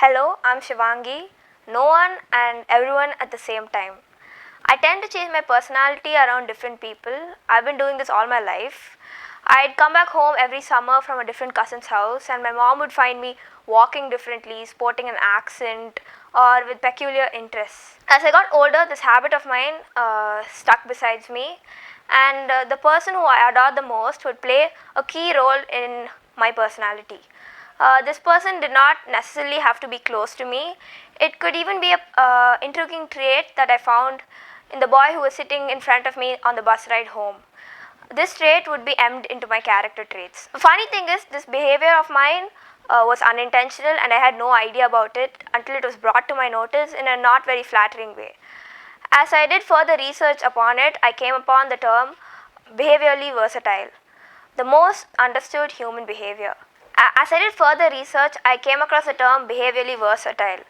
Hello, I'm Shivangi. No one and everyone at the same time. I tend to change my personality around different people. I've been doing this all my life. I'd come back home every summer from a different cousin's house, and my mom would find me walking differently, sporting an accent, or with peculiar interests. As I got older, this habit of mine stuck beside me, and the person who I adored the most would play a key role in my personality. This person did not necessarily have to be close to me. It could even be a intriguing trait that I found in the boy who was sitting in front of me on the bus ride home. This trait would be embedded into my character traits. The funny thing is, this behavior of mine was unintentional, and I had no idea about it until it was brought to my notice in a not very flattering way. As I did further research upon it, I came upon the term behaviourly versatile, the most understood human behavior. As I did further research, I came across the term behaviourly versatile,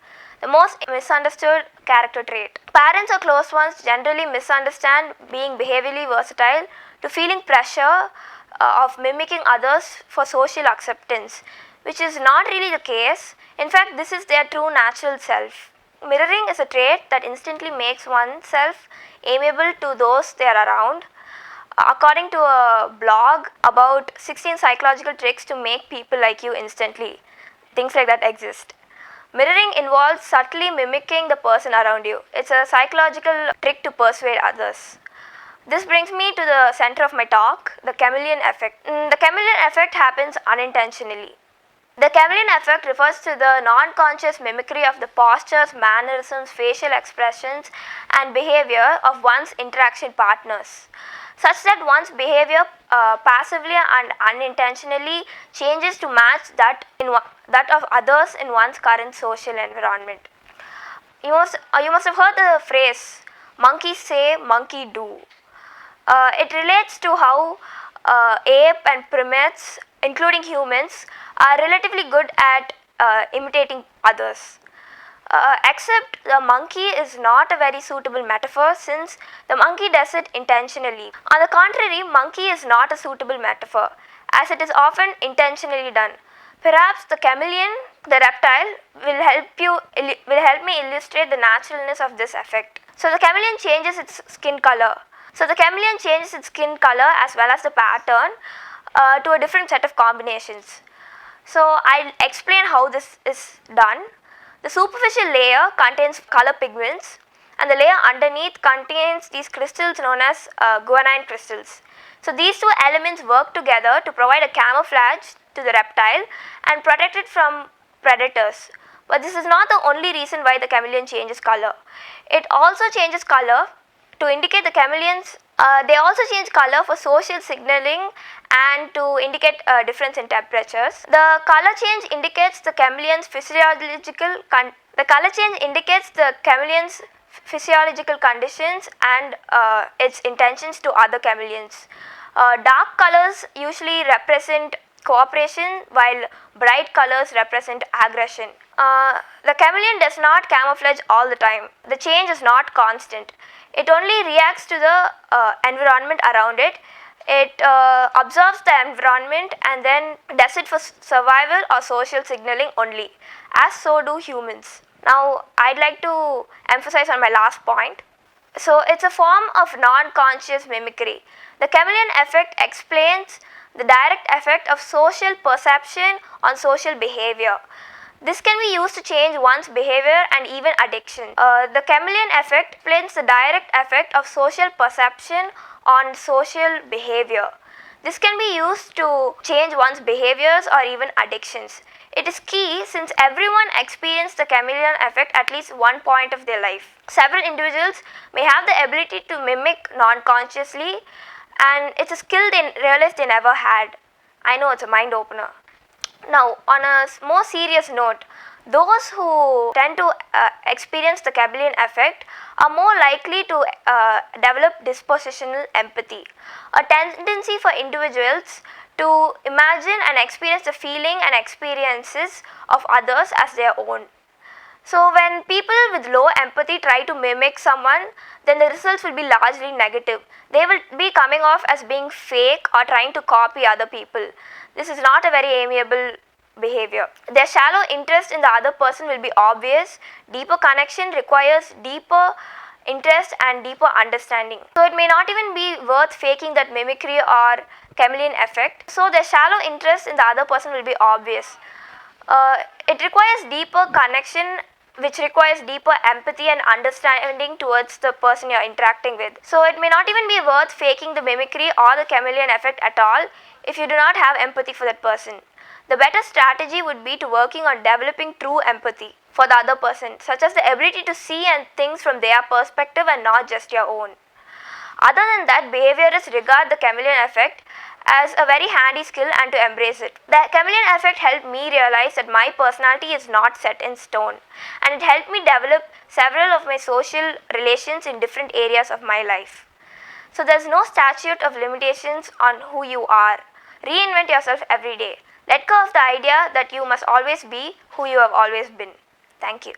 the most misunderstood character trait. Parents or close ones generally misunderstand being behaviourly versatile to feeling pressure of mimicking others for social acceptance, which is not really the case. In fact, this is their true natural self. Mirroring is a trait that instantly makes oneself amiable to those they are around. According to a blog about 16 psychological tricks to make people like you instantly, things like that exist. Mirroring involves subtly mimicking the person around you. It's a psychological trick to persuade others. This brings me to the center of my talk, the chameleon effect. The chameleon effect happens unintentionally. The chameleon effect refers to the non-conscious mimicry of the postures, mannerisms, facial expressions, and behavior of one's interaction partners, such that one's behavior passively and unintentionally changes to match that of others in one's current social environment. You must have heard the phrase, monkey say, monkey do. It relates to how ape and primates, including humans, are relatively good at imitating others. Except the monkey is not a very suitable metaphor, since the monkey does it intentionally. On the contrary, monkey is not a suitable metaphor, as it is often intentionally done. Perhaps the chameleon, the reptile, will help me illustrate the naturalness of this effect. So the chameleon changes its skin color. As well as the pattern to a different set of combinations. So I'll explain how this is done. The superficial layer contains color pigments, and the layer underneath contains these crystals known as guanine crystals. So these two elements work together to provide a camouflage to the reptile and protect it from predators. But this is not the only reason why the chameleon changes color. It also changes color to indicate the chameleons. They also change color for social signaling and to indicate a difference in temperatures. The color change indicates the chameleon's physiological conditions and its intentions to other chameleons. Dark colors usually represent cooperation, while bright colors represent aggression. The chameleon does not camouflage all the time. The change is not constant. It only reacts to the environment around it. It observes the environment and then does it for survival or social signaling only, as so do humans. Now, I'd like to emphasize on my last point. So, it's a form of non-conscious mimicry. The chameleon effect explains the direct effect of social perception on social behavior. This can be used to change one's behavior and even addiction. The chameleon effect explains the direct effect of social perception on social behavior. This can be used to change one's behaviors or even addictions. It is key since everyone experiences the chameleon effect at least one point of their life. Several individuals may have the ability to mimic non-consciously, and it's a skill they realize they never had. I know, it's a mind opener. Now, on a more serious note, those who tend to experience the chameleon effect are more likely to develop dispositional empathy, a tendency for individuals to imagine and experience the feeling and experiences of others as their own. So, when people with low empathy try to mimic someone, then the results will be largely negative. They will be coming off as being fake or trying to copy other people. This is not a very amiable behavior. Their shallow interest in the other person will be obvious. Deeper connection requires deeper interest and deeper understanding. So it may not even be worth faking that mimicry or chameleon effect. So their shallow interest in the other person will be obvious. It requires deeper connection, which requires deeper empathy and understanding towards the person you're interacting with. So it may not even be worth faking the mimicry or the chameleon effect at all if you do not have empathy for that person. The better strategy would be to working on developing true empathy for the other person, such as the ability to see and things from their perspective and not just your own. Other than that, behaviorists regard the chameleon effect as a very handy skill and to embrace it. The chameleon effect helped me realize that my personality is not set in stone, and it helped me develop several of my social relations in different areas of my life. So there's no statute of limitations on who you are. Reinvent yourself every day. Let go of the idea that you must always be who you have always been. Thank you.